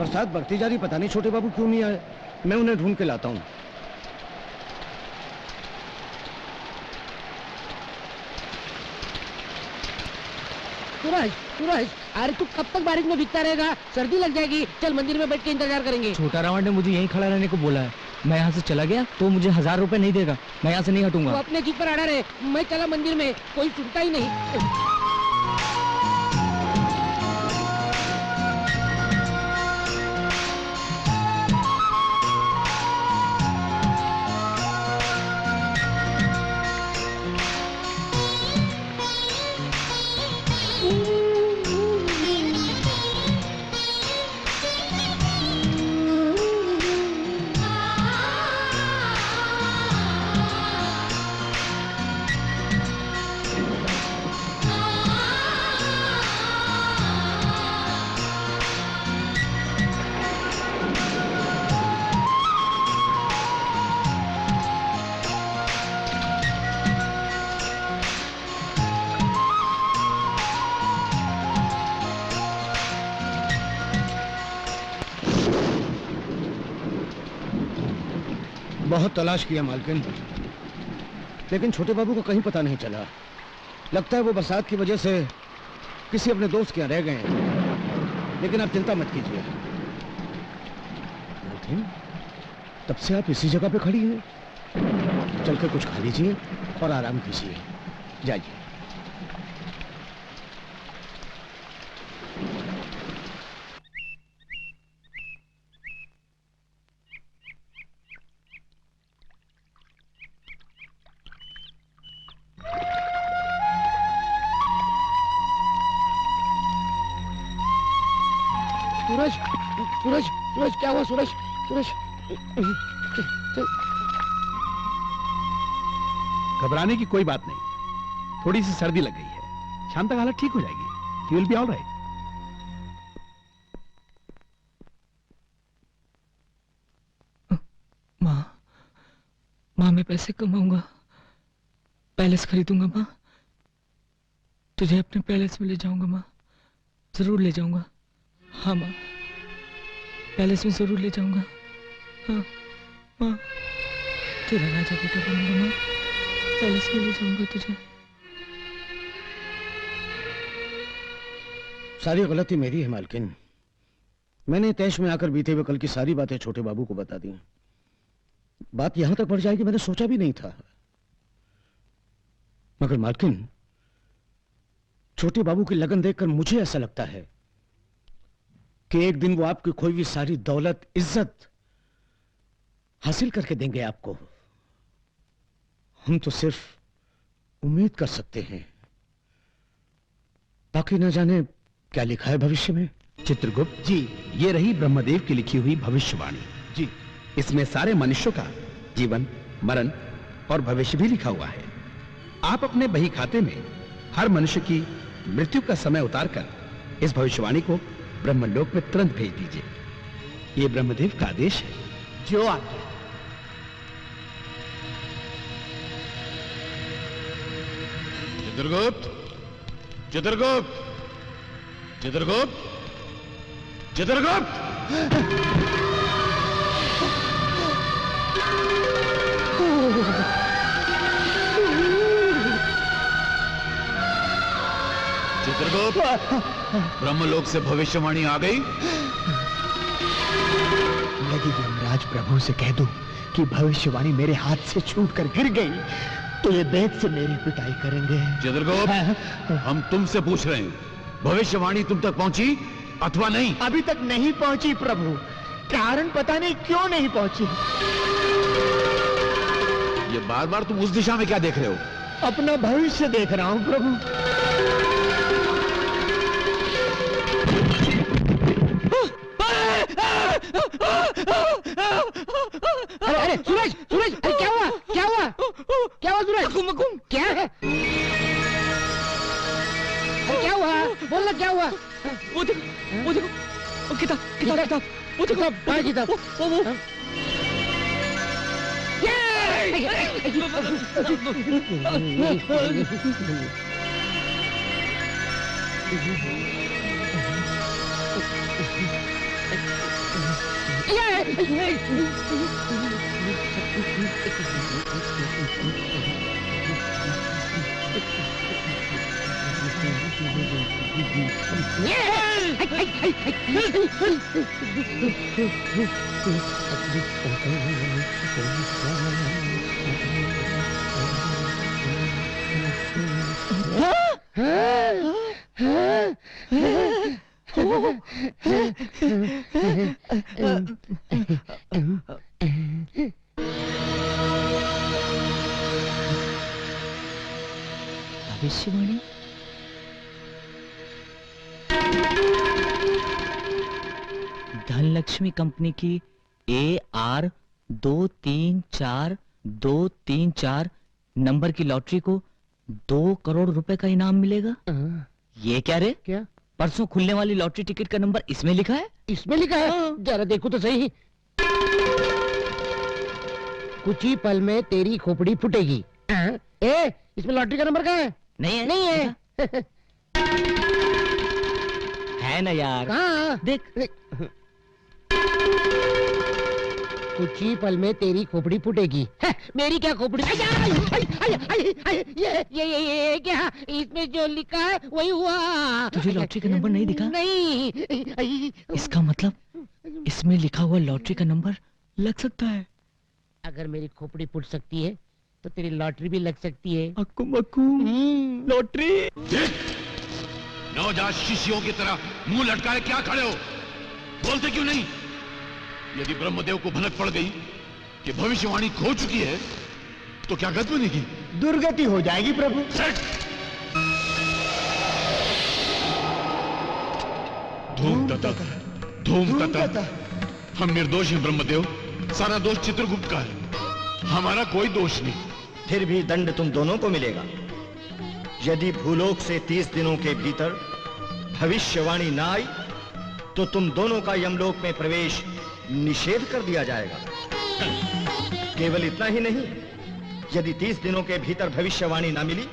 बरसात बढ़ती जा रही, पता नहीं छोटे बाबू क्यों नहीं आए। मैं उन्हें ढूंढ के लाता हूँ। सूरज, सूरज, अरे तू कब तक बारिश में भीगता रहेगा? सर्दी लग जाएगी। चल मंदिर में बैठ के इंतजार करेंगे। छोटा रावण ने मुझे यहीं खड़ा रहने को बोला है। मैं यहाँ से चला गया तो मुझे 1000 रुपए नहीं देगा। मैं यहाँ से नहीं हटूंगा। तू अपने जीत पर अड़ा रहे। मैं चला मंदिर में, कोई सुनता ही नहीं। बहुत तलाश किया मालकिन, लेकिन छोटे बाबू को कहीं पता नहीं चला। लगता है वो बरसात की वजह से किसी अपने दोस्त के यहाँ रह गए हैं। लेकिन आप चिंता मत कीजिए मालकिन, तब से आप इसी जगह पे खड़ी हैं। चल के कुछ खा लीजिए और आराम कीजिए। जाइए। सूरज, सूरज, सूरज, क्या हुआ सूरज? सूरज, घबराने की कोई बात नहीं, थोड़ी सी सर्दी लग गई है, शाम तक हालत ठीक हो जाएगी। You will be all right. माँ मैं पैसे कमाऊंगा, पैलेस खरीदूंगा माँ। तुझे अपने पैलेस में ले जाऊंगा माँ, जरूर ले जाऊंगा। हाँ माँ, पैलेस में जरूर ले जाऊंगा। हाँ माँ, तेरा राजा बेटा बनूंगा माँ, पैलेस में ले जाऊंगा तुझे। सारी गलती मेरी है मालकिन। मैंने तैश में आकर बीते हुए कल की सारी बातें छोटे बाबू को बता दी। बात यहां तक बढ़ जाएगी मैंने सोचा भी नहीं था। मगर मालकिन, छोटे बाबू की लगन देखकर मुझे ऐसा लगता है कि एक दिन वो आपकी खोई हुई सारी दौलत, इज्जत हासिल करके देंगे आपको। हम तो सिर्फ उम्मीद कर सकते हैं, बाकी न जाने क्या लिखा है भविष्य में। चित्रगुप्त जी, ये रही ब्रह्मदेव की लिखी हुई भविष्यवाणी जी। इसमें सारे मनुष्यों का जीवन, मरण और भविष्य भी लिखा हुआ है। आप अपने बही खाते में हर मनुष्य की मृत्यु का समय उतारकर इस भविष्यवाणी को ब्रह्मलोक में तुरंत भेज दीजिए। ये ब्रह्मदेव का आदेश है। जो आज्ञा। चित्रगुप्त, चित्रगुप्त, चित्रगुप्त, चित्रगुप्त! चित्रगुप्त, ब्रह्मलोक से भविष्यवाणी आ गई। यदि यमराज प्रभु से कह दूं कि भविष्यवाणी मेरे हाथ से छूट कर गिर गई तो ये बेद से मेरी पिटाई करेंगे। चित्रगुप्त, हम तुमसे पूछ रहे हैं, भविष्यवाणी तुम तक पहुंची अथवा नहीं? अभी तक नहीं पहुंची प्रभु। कारण पता नहीं क्यों नहीं पहुंची। ये बार बार तुम उस दिशा में क्या देख रहे हो? अपना भविष्य देख रहा हूं प्रभु। अरे अरे सूरज, सूरज, अरे क्या हुआ? क्या हुआ? क्या हुआ सूरज? क्या है? अरे क्या हुआ? बोल ना क्या हुआ? वो देखो, वो देखो, वो किताब, किताब, किताब, वो देखो, बड़ा किताब। वो भविष्यवाणी। धनलक्ष्मी कंपनी की AR234234 नंबर की लॉटरी को 2 करोड़ रुपए का इनाम मिलेगा। ये क्या रे? क्या? परसों खुलने वाली लॉटरी टिकट का नंबर इसमें लिखा है। इसमें लिखा है? जरा देखो तो सही। कुछ ही पल में तेरी खोपड़ी फूटेगी। ए, इसमें लॉटरी का नंबर कहाँ है? नहीं है? नहीं है। है ना यार। कहाँ? देख। कुछ ही पल में तेरी खोपड़ी फूटेगी। मेरी क्या खोपड़ी? ये क्या? इसमें जो लिखा है वही हुआ। तुझे लॉटरी का नंबर नहीं दिखा? नहीं। इसका मतलब इसमें लिखा हुआ लॉटरी का नंबर लग सकता है। अगर मेरी खोपड़ी फूट सकती है तो तेरी लॉटरी भी लग सकती है। अक्कू मक्कू लॉटरी। नवजात शिष्यों की तरह मुंह लटकाए क्या खड़े हो? बोलते क्यों नहीं? यदि ब्रह्मदेव को भनक पड़ गई कि भविष्यवाणी खो चुकी है तो क्या गत बनेगी? दुर्गति हो जाएगी प्रभु। धूम तथा धूम तथा। हम निर्दोष हैं ब्रह्मदेव। सारा दोष चित्रगुप्त का है, हमारा कोई दोष नहीं। फिर भी दंड तुम दोनों को मिलेगा। यदि भूलोक से 30 दिनों के भीतर भविष्यवाणी ना आई तो तुम दोनों का यमलोक में प्रवेश निषेध कर दिया जाएगा। केवल इतना ही नहीं, यदि 30 दिनों के भीतर भविष्यवाणी ना मिली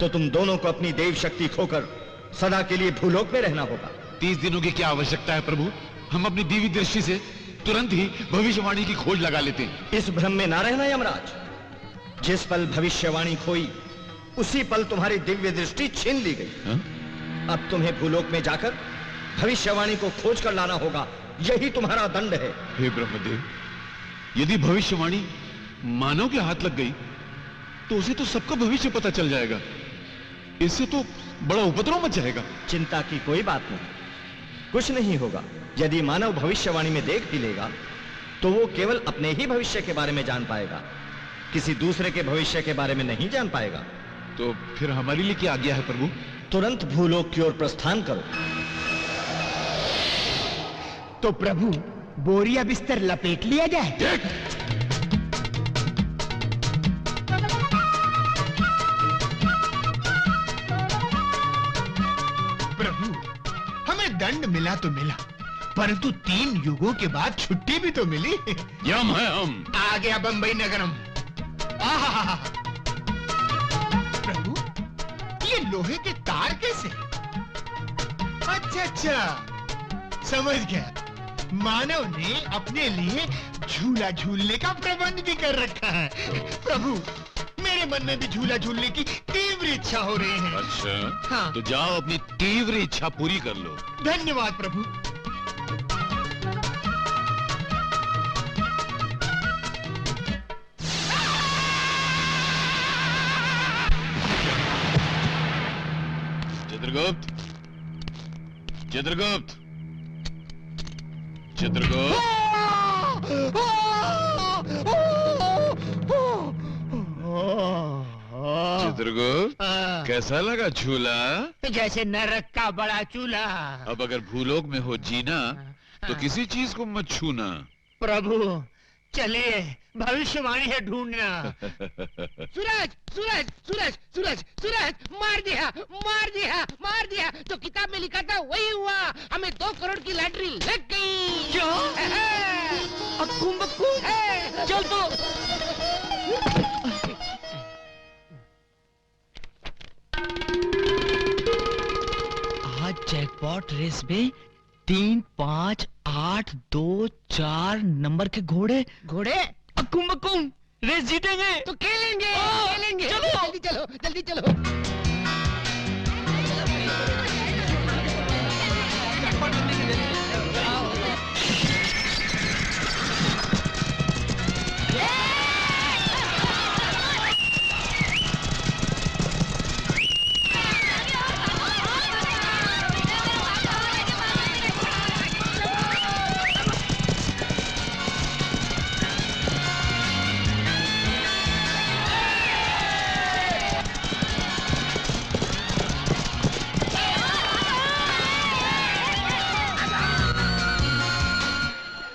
तो तुम दोनों को अपनी देव शक्ति खोकर सदा के लिए भूलोक में रहना होगा। 30 दिनों की क्या आवश्यकता है प्रभु? हम अपनी दिव्य दृष्टि से तुरंत ही भविष्यवाणी की खोज लगा लेते हैं। इस भ्रम में ना रहना यमराज। जिस पल भविष्यवाणी खोई उसी पल तुम्हारी दिव्य दृष्टि छीन ली गई। अब तुम्हें भूलोक में जाकर भविष्यवाणी को खोज कर लाना होगा। यही तुम्हारा दंड है। हे ब्रह्मदेव, यदि भविष्यवाणी मानव के हाथ लग गई तो उसे तो सबका भविष्य पता चल जाएगा। इससे तो बड़ा उपद्रव मच जाएगा। चिंता की कोई बात नहीं, कुछ नहीं होगा। यदि मानव भविष्यवाणी में देख भी लेगा तो वो केवल अपने ही भविष्य के बारे में जान पाएगा, किसी दूसरे के भविष्य के बारे में नहीं जान पाएगा। तो फिर हमारे लिए क्या आज्ञा है प्रभु? तुरंत भूलोक की ओर प्रस्थान करो। तो प्रभु बोरिया बिस्तर लपेट लिया जाए। प्रभु हमें दंड मिला तो मिला, परंतु 3 युगों के बाद छुट्टी भी तो मिली। यम है हम। आ गया बंबई नगरम। आहा, प्रभु ये लोहे के तार कैसे? अच्छा समझ गया। मानव ने अपने लिए झूला झूलने का प्रबंध भी कर रखा है। प्रभु मेरे मन में भी झूला झूलने की तीव्र इच्छा हो रही है। अच्छा हाँ। तो जाओ अपनी तीव्र इच्छा पूरी कर लो। धन्यवाद प्रभु। चित्रगुप्त, चित्रगुप्त, चित्रगुप्त। चित्रगुप्त, कैसा लगा झूला? जैसे नरक का बड़ा चूल्हा। अब अगर भूलोक में हो जीना तो किसी चीज को मत छूना। प्रभु चलिए, भविष्यवाणी है ढूंढना। सूरज सूरज सूरज सूरज सूरज, मार दिया मार दिया मार दिया। जो किताब में लिखा था वही हुआ। हमें 2 करोड़ की लॉटरी लग गई। क्या? अक्कू मक्कू चल तो। आज जैकपॉट रेस में 3, 5, 8, 2, 4 नंबर के घोड़े घोड़े अकुम बकुम रेस जीतेंगे। तो खेलेंगे खेलेंगे। चलो। जल्दी चलो जल्दी चलो।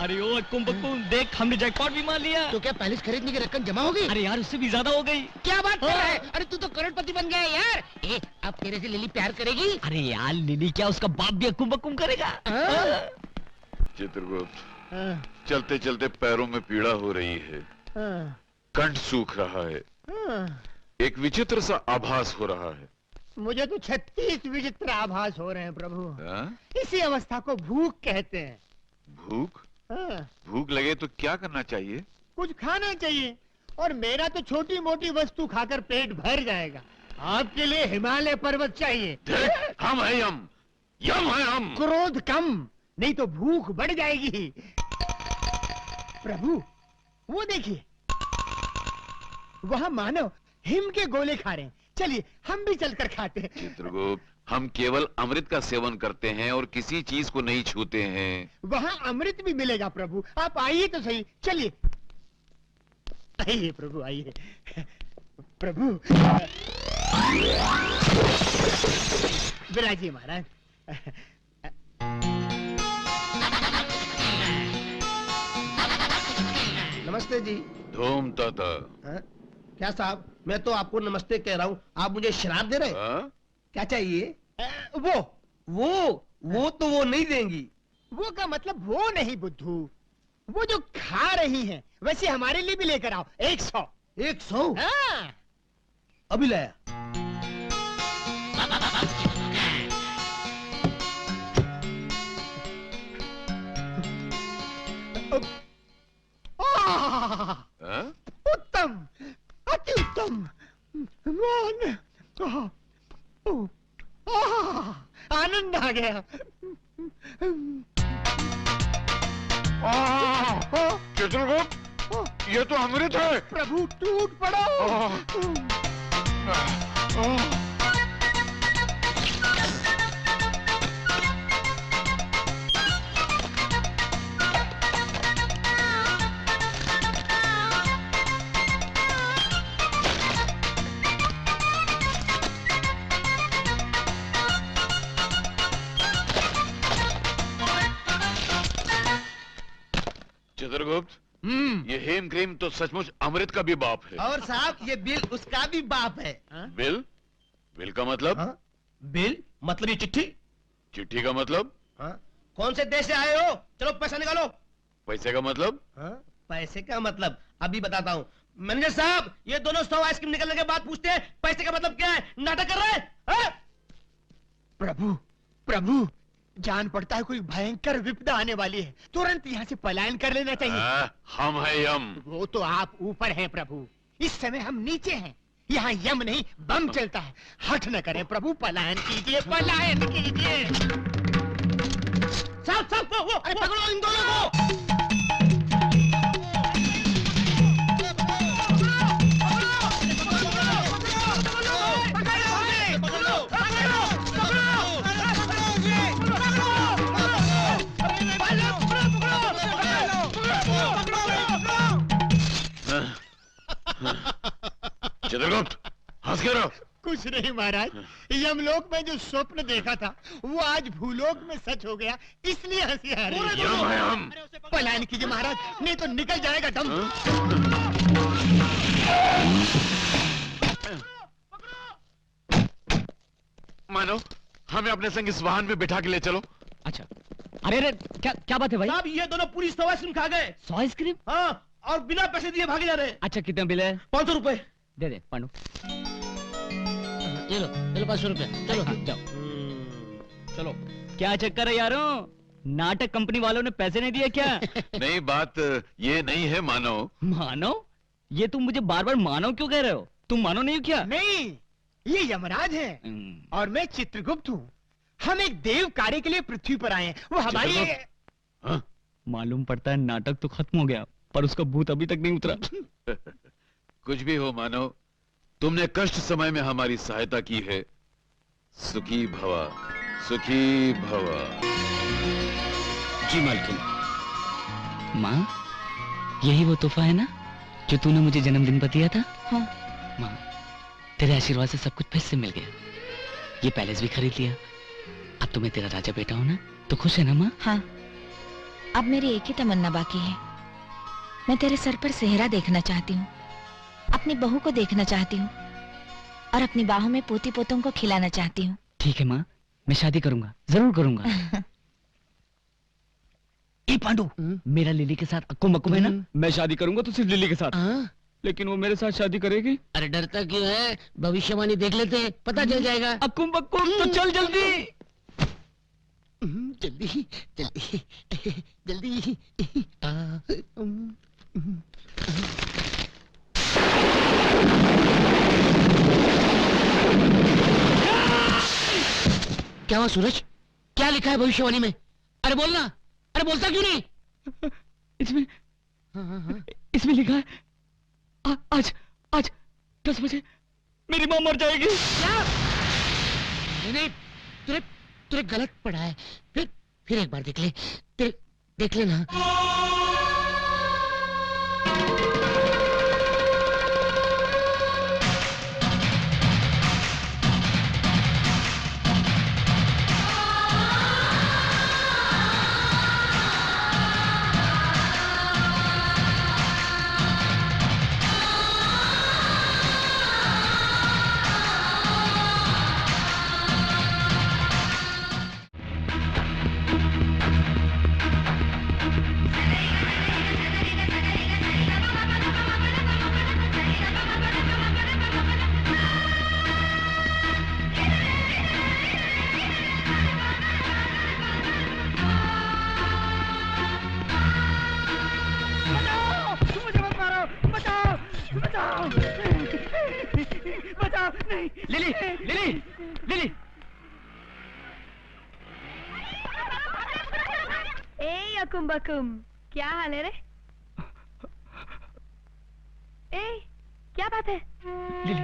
अरे ओ अकुम बकुम देख हमने जैकपॉट भी मार लिया। तो क्या पैलेस खरीदने की रकम जमा हो गई? अरे यार उससे भी ज्यादा हो गई। क्या बात कर रहा है? अरे तू तो करोड़पति बन गया है यार। ए, अब तेरे से लिली प्यार करेगी? अरे यार लिली क्या उसका बाप भी अकुम बकुम करेगा। चित्रगुप्त, चलते चलते पैरों में पीड़ा हो रही है, कंठ सूख रहा है, एक विचित्र सा आभास हो रहा है। मुझे तो 36 विचित्र आभास हो रहे हैं प्रभु। हाँ? इसी अवस्था को भूख कहते हैं। भूख? हाँ, भूख लगे तो क्या करना चाहिए? कुछ खाना चाहिए, और मेरा तो छोटी मोटी वस्तु खाकर पेट भर जाएगा। आपके लिए हिमालय पर्वत चाहिए। देख, हम है यम, यम है हम। क्रोध कम, नहीं तो भूख बढ़ जाएगी। प्रभु वो देखिए, वह मानव हिम के गोले खा रहे हैं। चलिए हम भी चलकर खाते हैं। चित्रगुप्त, हम केवल अमृत का सेवन करते हैं और किसी चीज को नहीं छूते हैं। वहाँ अमृत भी मिलेगा प्रभु, आप आइए तो सही। चलिए आइए प्रभु आइए। प्रभु विराजिए महाराज। नमस्ते जी। धूम ताता। हाँ? क्या साहब, मैं तो आपको नमस्ते कह रहा हूँ, आप मुझे शराब दे रहे हैं? हाँ? क्या चाहिए? वो तो वो नहीं देंगी। वो का मतलब वो नहीं बुद्धू, वो जो खा रही हैं, वैसे हमारे लिए भी लेकर आओ। 100। 100? हाँ। अभी लाया। हाँ? उत्तम, अति उत्तम। मान, आनंद आ गया। चित्रगुप्त, ये तो अमृत है। प्रभु टूट पड़ो। चित्रगुप्त, ये हेम क्रीम तो सचमुच अमृत का भी बाप है। और साहब ये बिल उसका भी बाप है। बिल? बिल का मतलब? हाँ? बिल मतलब ये चिट्ठी। चिट्ठी का मतलब? हाँ? कौन से देश से आए हो? चलो पैसा निकालो। पैसे का मतलब? हाँ? पैसे का मतलब अभी बताता हूँ। मैनेजर साहब, ये दोनों 100 आइसक्रीम निकलने के बाद पूछते हैं पैसे का मतलब क्या है। नाटक कर रहे हैं? हाँ? प्रभु प्रभु, जान पड़ता है कोई भयंकर विपदा आने वाली है, तुरंत यहाँ से पलायन कर लेना चाहिए। हम है यम। वो तो आप ऊपर हैं प्रभु, इस समय हम नीचे हैं। यहाँ यम नहीं बम चलता है। हठ न करें प्रभु, पलायन कीजिए, पलायन कीजिए। साहब साहब वो अरे पकड़ो इन दोनों को। चित्रगुप्त, हंस के रहो। कुछ नहीं महाराज, यमलोक में जो स्वप्न देखा था वो आज भूलोक में सच हो गया, इसलिए हंसी आ रही है। यम है हम। पलायन कीजिए महाराज, नहीं तो निकल जाएगा दम। मानो, हमें अपने संग इस वाहन में बिठा के ले चलो। अच्छा, अरे अरे क्या क्या बात है भाई? साहब ये दोनों पूरी 100 आइसक्रीम खा गए। 100 आइसक्रीम? हाँ, और बिना पैसे दिए भागे जा रहे हैं। अच्छा कितना बिल है? 500 रुपए। दे दे पांडु। ये लो 500 रुपए। चलो हाँ, जाओ। चलो। क्या चक्कर है यारों? नाटक कंपनी वालों ने पैसे नहीं दिए क्या? नहीं, बात ये नहीं है मानव। मानव? ये तुम मुझे बार बार मानव क्यों कह रहे हो? तुम मानव नहीं हो क्या? नहीं, ये यमराज है और मैं चित्रगुप्त हूँ। हम एक देव कार्य के लिए पृथ्वी पर आए हैं। वो हमारी हाँ? मालूम पड़ता है नाटक तो खत्म हो गया, पर उसका भूत अभी तक नहीं उतरा। कुछ भी हो मानव, तुमने कष्ट समय में हमारी सहायता की है। सुखी भवा, सुखी भवा। जी मालकिन। माँ, यही वो तोहफा है ना जो तूने मुझे जन्मदिन पर दिया था? हाँ। माँ, तेरे आशीर्वाद से सब कुछ फिर से मिल गया। ये पैलेस भी खरीद लिया। अब तो मैं तेरा राजा बेटा हूँ ना, तो खुश है ना माँ? हाँ, अब मेरी एक ही तमन्ना बाकी है। मैं तेरे सर पर सेहरा देखना चाहती हूँ, अपनी बहू को देखना चाहती हूँ और अपनी बाहों में पोती पोतों को खिलाना चाहती हूँ। ठीक है माँ, मैं शादी करूंगा, जरूर करूंगा। ए पांडु, मेरा लिली के साथ अक्कुम बक्कुम है ना? मैं शादी करूंगा तो सिर्फ लिली के साथ। लेकिन वो मेरे साथ शादी करेगी। अरे डरता क्यों है? भविष्यवाणी देख लेते हैं, पता चल जाएगा। अक्कुम बक्कुम तो चल जल्दी। जल्दी जल्दी जल्दी। क्या हुआ सूरज? क्या लिखा है भविष्यवाणी में? अरे बोलना, अरे बोलता क्यों नहीं? इसमें लिखा है आज 10 बजे मेरी माँ मर जाएगी। क्या? नहीं, तुरे गलत पढ़ा है। फिर एक बार देख ले, देख लेना। Lily, Lily, Lily. ए अकुम बकुम, क्या हाल है रे? ए, क्या बात है? लिली,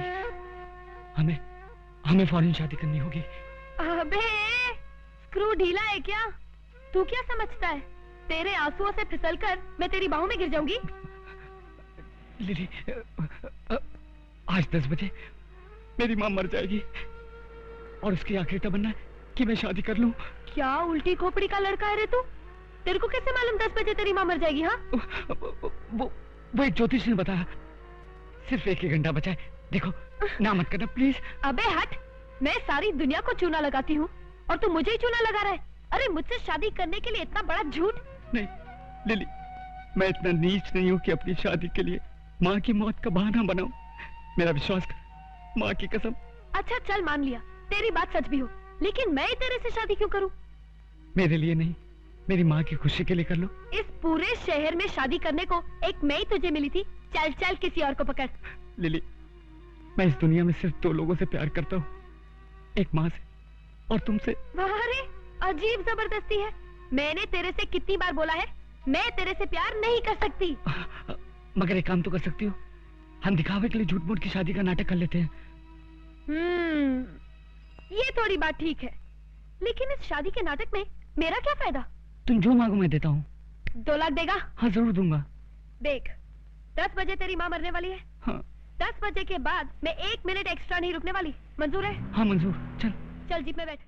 हमें फौरन शादी करनी होगी। अबे, स्क्रू ढीला है क्या? तू क्या समझता है? तेरे आंसुओं से फिसलकर मैं तेरी बाहों में गिर जाऊंगी? लिली, आज 10 बजे मेरी माँ मर जाएगी और उसकी आखिरी तमन्ना है कि मैं शादी कर लूं। क्या उल्टी खोपड़ी का लड़का है रे तू? तेरे को कैसे मालूम 10 बजे तेरी माँ मर जाएगी? हाँ, वो एक ज्योतिष ने बताया। सिर्फ 1 ही घंटा बचा है। देखो, ना मत करना प्लीज। अबे हट, मैं सारी दुनिया को चूना लगाती हूँ और तू मुझे ही चूना लगा रहा है। अरे मुझसे शादी करने के लिए इतना बड़ा झूठ? नहीं लिली, मैं इतना नीच नहीं हूँ कि अपनी शादी के लिए माँ की मौत का बहाना बनाऊं। मेरा विश्वास कर, माँ की कसम। अच्छा चल, मान लिया तेरी बात सच भी हो, लेकिन मैं तेरे से शादी क्यों करूं? मेरे लिए नहीं, मेरी माँ की खुशी के लिए कर लो। इस पूरे शहर में शादी करने को एक मैं ही तुझे मिली थी। चल चल, किसी और को पकड़। लिली, मैं इस दुनिया में सिर्फ 2 लोगों से प्यार करता हूँ, एक माँ से और तुमसे। वाह रे, अजीब जबरदस्ती है। मैंने तेरे से कितनी बार बोला है, मैं तेरे से प्यार नहीं कर सकती। मगर एक काम तो कर सकती हो, हम दिखावे के लिए झूठ मूठ की शादी का नाटक कर लेते हैं। ये थोड़ी बात ठीक है, लेकिन इस शादी के नाटक में मेरा क्या फायदा? तुम जो मांगो मैं देता हूँ। 2 लाख देगा? हाँ जरूर दूंगा। देख, 10 बजे तेरी माँ मरने वाली है। हाँ। 10 बजे के बाद मैं 1 मिनट एक्स्ट्रा नहीं रुकने वाली। मंजूर है? हाँ मंजूर। चल चल, जीप में बैठ।